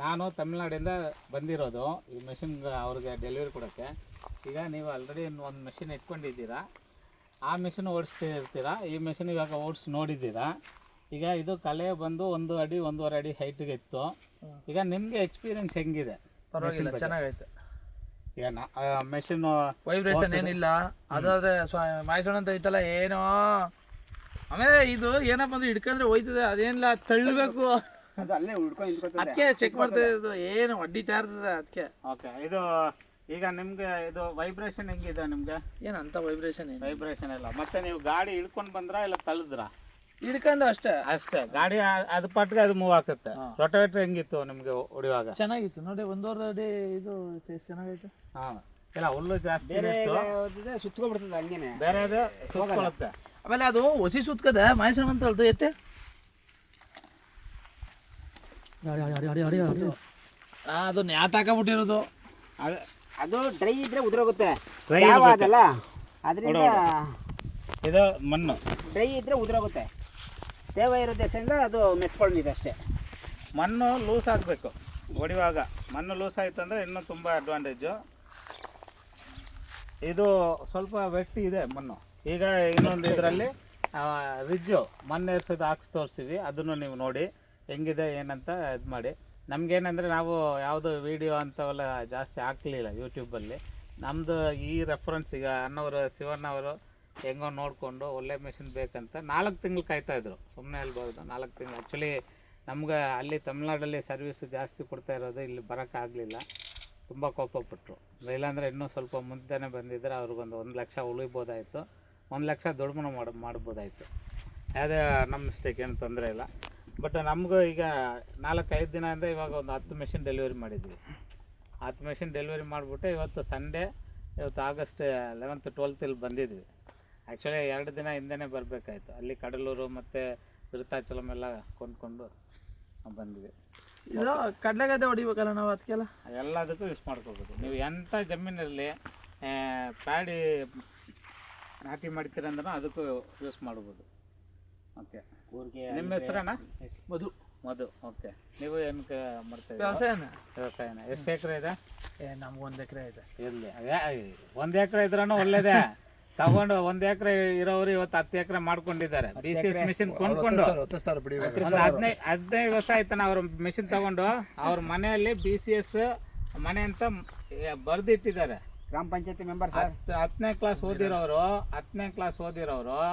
ನಾನು ತಮಿಳ್ನಾಡಿಂದ ಬಂದಿರೋದು ಈ ಮೆಷಿನ್ ಅವ್ರಿಗೆ ಡೆಲಿವರಿ ಕೊಡೋಕ್ಕೆ. ಈಗ ನೀವು ಆಲ್ರೆಡಿ ಒಂದು ಮೆಷಿನ್ ಇಟ್ಕೊಂಡಿದ್ದೀರಾ, ಆ ಮೆಷಿನ್ ಓಡಿಸ್ತಿರ್ತೀರಾ, ಈ ಮೆಷಿನ್ ಇವಾಗ ಓಡಿಸಿ ನೋಡಿದ್ದೀರಾ. ಈಗ ಇದು ಕಲೆ ಬಂದು 1 ಅಡಿ 1.5 ಅಡಿ ಹೈಟ್ಗೆ ಇತ್ತು. ಈಗ ನಿಮಗೆ ಎಕ್ಸ್ಪೀರಿಯನ್ಸ್ ಹೆಂಗಿದೆ? ಪರವಾಗಿಲ್ಲ, ಚೆನ್ನಾಗೈತೆ. ಈಗ ಮೆಷಿನ್ ವೈಬ್ರೇಷನ್ ಏನಿಲ್ಲ. ಅದಾದ್ರೆ ಮಾಯಿಸೋಣ ಅಂತ ಐತಲ್ಲ ಏನೋ. ಆಮೇಲೆ ಇದು ಏನಪ್ಪ ಅಂದ್ರೆ ಹಿಡ್ಕೊಂಡ್ರೆ ಹೋಯ್ತದೆ, ಅದೇನಿಲ್ಲ ತಳ್ಳಬೇಕು, ಅದಕ್ಕೆ ಚೆಕ್ ಮಾಡ್ತಾ ಇರೋದು. ಏನು ಹೊಡಿತಾ ಇರ್ತದೆ ಅದಕ್ಕೆ. ಓಕೆ, ಇದು ಈಗ ನಿಮ್ಗೆ ಇದು ವೈಬ್ರೇಷನ್ ಹೆಂಗಿದೆ ನಿಮ್ಗೆ? ಏನಂತ ವೈಬ್ರೇಷನ್ ಇಲ್ಲ. ಮತ್ತೆ ನೀವು ಗಾಡಿ ಹಿಡ್ಕೊಂಡು ಬಂದ್ರಾ ಇಲ್ಲ ತಳ್ಳಿದ್ರಾ? ಹಿಡ್ಕೊಂಡು ಅಷ್ಟೇ ಗಾಡಿ ಅದು ಪಟ್ಟಿಗೆ ಅದು ಮೂವ್ ಆಗ್ತದೆ. ರೊಟೋವೇಟರ್ ಹೆಂಗಿತ್ತು ನಿಮ್ಗೆ ಹೊಡಿವಾಗ? ಚೆನ್ನಾಗಿತ್ತು ನೋಡಿ, 1.5 ಅಡಿ ಇದು ಚೆನ್ನಾಗೈತೆ. ಇಲ್ಲ, ಹುಲ್ಲು ಜಾಸ್ತಿ ಸುತ್ಕೊಬಿಡ್ತದೆ, ಹಂಗೇನೆ ಬೇರೆ ಸುತ್ಕೊಳ್ಳುತ್ತೆ. ಆಮೇಲೆ ಅದು ಹೊಸಿ ಸುತ್ಕದ ಮಾಯಿಸೋಣ ಅಂತ ಹೇಳ್ದು ಎತ್ತೆ. ಅದು ನ್ಯಾತ್ ಹಾಕಬಿಟ್ಟಿರೋದು. ಅದು ಡ್ರೈ ಇದ್ರೆ ಉದುರೋಗುತ್ತೆ, ಅದಲ್ಲ ಅದರಿಂದ ಇದು ಮಣ್ಣು ಡ್ರೈ ಇದ್ರೆ ಉದುರೋಗುತ್ತೆ. ತೇವ ಇರೋ ದೇಶದಿಂದ ಅದು ಮೆತ್ಕೊಂಡಿದೆ ಅಷ್ಟೇ. ಮಣ್ಣು ಲೂಸ್ ಆಗಬೇಕು ಹೊಡಿವಾಗ. ಮಣ್ಣು ಲೂಸ್ ಆಯಿತು ಅಂದರೆ ಇನ್ನೂ ತುಂಬ ಅಡ್ವಾಂಟೇಜು. ಇದು ಸ್ವಲ್ಪ ವೆಟ್ ಇದೆ ಮಣ್ಣು. ಈಗ ಇನ್ನೊಂದು ಇದರಲ್ಲಿ ರಿಜ್ಜು ಮಣ್ಣು ಏರ್ಸೋದು ಹಾಕ್ಸಿ ತೋರಿಸ್ತೀವಿ, ಅದನ್ನು ನೀವು ನೋಡಿ ಹೆಂಗಿದೆ ಏನಂತ ಇದು ಮಾಡಿ. ನಮಗೇನೆಂದರೆ ನಾವು ಯಾವುದು ವೀಡಿಯೋ ಅಂಥವೆಲ್ಲ ಜಾಸ್ತಿ ಹಾಕ್ಲಿಲ್ಲ ಯೂಟ್ಯೂಬಲ್ಲಿ. ನಮ್ಮದು ಈ ರೆಫರೆನ್ಸ್, ಈಗ ಅಣ್ಣವರು ಶಿವಣ್ಣವರು ಹೆಂಗೋ ನೋಡಿಕೊಂಡು ಒಳ್ಳೆ ಮೆಷಿನ್ ಬೇಕಂತ 4 ತಿಂಗಳು ಕಾಯ್ತಾಯಿದ್ರು. ಸುಮ್ಮನೆ ಹೇಳ್ಬೋದು, 4 ತಿಂಗಳು. ಆ್ಯಕ್ಚುಲಿ ನಮ್ಗೆ ಅಲ್ಲಿ ತಮಿಳ್ನಾಡಲ್ಲಿ ಸರ್ವಿಸ್ ಜಾಸ್ತಿ ಕೊಡ್ತಾ ಇರೋದು, ಇಲ್ಲಿ ಬರೋಕ್ಕಾಗಲಿಲ್ಲ. ತುಂಬ ಕೋಪಪಟ್ಟರು. ಇಲ್ಲಾಂದರೆ ಇನ್ನೂ ಸ್ವಲ್ಪ ಮುಂದೆನೇ ಬಂದಿದ್ದರೆ ಅವ್ರಿಗೊಂದು 1 ಲಕ್ಷ ಉಳಿಬೋದಾಯಿತು, 1 ಲಕ್ಷ ದುಡ್ಮನ ಮಾಡ್ಬೋದಾಯಿತು. ಅದೇ ನಮ್ಮ ಮಿಸ್ಟೇಕ್, ಏನು ತೊಂದರೆ ಇಲ್ಲ. ಬಟ್ ನಮಗೂ ಈಗ 4-5 ದಿನದಿಂದ ಇವಾಗ ಒಂದು 10 ಮೆಷಿನ್ ಡೆಲಿವರಿ ಮಾಡಿದ್ವಿ. 10 ಮೆಷಿನ್ ಡೆಲಿವರಿ ಮಾಡಿಬಿಟ್ಟು ಇವತ್ತು ಸಂಡೇ, ಇವತ್ತು ಆಗಸ್ಟ್ 11th 12th ಬಂದಿದ್ವಿ. ಆ್ಯಕ್ಚುಲಿ 2 ದಿನ ಹಿಂದೆನೇ ಬರಬೇಕಾಯ್ತು. ಅಲ್ಲಿ ಕಡಲೂರು ಮತ್ತು ವಿರುತಾಚಲಂ ಎಲ್ಲ ಕೊಂಡ್ಕೊಂಡು ಬಂದ್ವಿ. ಇದು ಕಡಲೆಗದ್ದೆ ಹೊಡಿಬೇಕಲ್ಲ ನಾವು, ಅದಕ್ಕೆಲ್ಲ ಎಲ್ಲದಕ್ಕೂ ಯೂಸ್ ಮಾಡ್ಕೋಬೋದು. ನೀವು ಎಂಥ ಜಮೀನಲ್ಲಿ ಪ್ಯಾಡಿ ನಾಟಿ ಮಾಡ್ತೀರಂದ್ರೆ ಅದಕ್ಕೂ ಯೂಸ್ ಮಾಡ್ಬೋದು. ಓಕೆ, ನಿಮ್ಮ ಹೆಸರಣ್ಣ? ಮಧು. ಓಕೆ, ನೀವು ಏನಕ್ಕೆ ಮಾಡ್ತೀವಿ? ವ್ಯವಸಾಯನ. ಎಷ್ಟು ಎಕರೆ ಇದೆ? ನಮ್ಗೆ 1 ಎಕರೆ ಇದೆ. ಇರಲಿ, 1 ಎಕರೆ ಇದ್ರೂ ಒಳ್ಳೇದೇ. ತಗೊಂಡು 1 ಎಕರೆ ಇರೋರು ಇವತ್ತು 10 ಎಕರೆ ಮಾಡ್ಕೊಂಡಿದ್ದಾರೆ. BCS ಮಿಷಿನ್ ಕೊಂಡ್ಕೊಂಡು 15 ವರ್ಷ ಆಯ್ತಾನ ಅವ್ರ ಮಿಷಿನ್ ತಗೊಂಡು. ಅವ್ರ ಮನೆಯಲ್ಲಿ BCS ಮನೆ ಅಂತ ಬರೆದಿಟ್ಟಿದ್ದಾರೆ. ಗ್ರಾಮ ಪಂಚಾಯತಿ ಮೆಂಬರ್ 10ನೇ ಕ್ಲಾಸ್ ಓದಿರೋರು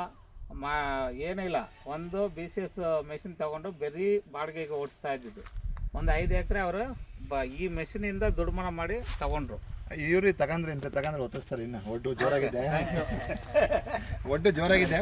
ಏನಿಲ್ಲ, ಒಂದು BCS ಮೆಷಿನ್ ತಗೊಂಡು ಬರೀ ಬಾಡಿಗೆಗೆ ಓಡಿಸ್ತಾ ಇದ್ದಿದ್ದು. ಒಂದು 5 ಎಕರೆ ಅವರು ಈ ಮೆಷಿನಿಂದ ದುಡ್ಮನ ಮಾಡಿ ತಗೊಂಡ್ರು. ಇವ್ರಿ ತಗಂದ್ರೆ ಒತ್ತಿಸ್ತಾರೆ. ಇನ್ನು ಒಡ್ಡು ಜೋರಾಗಿದೆ,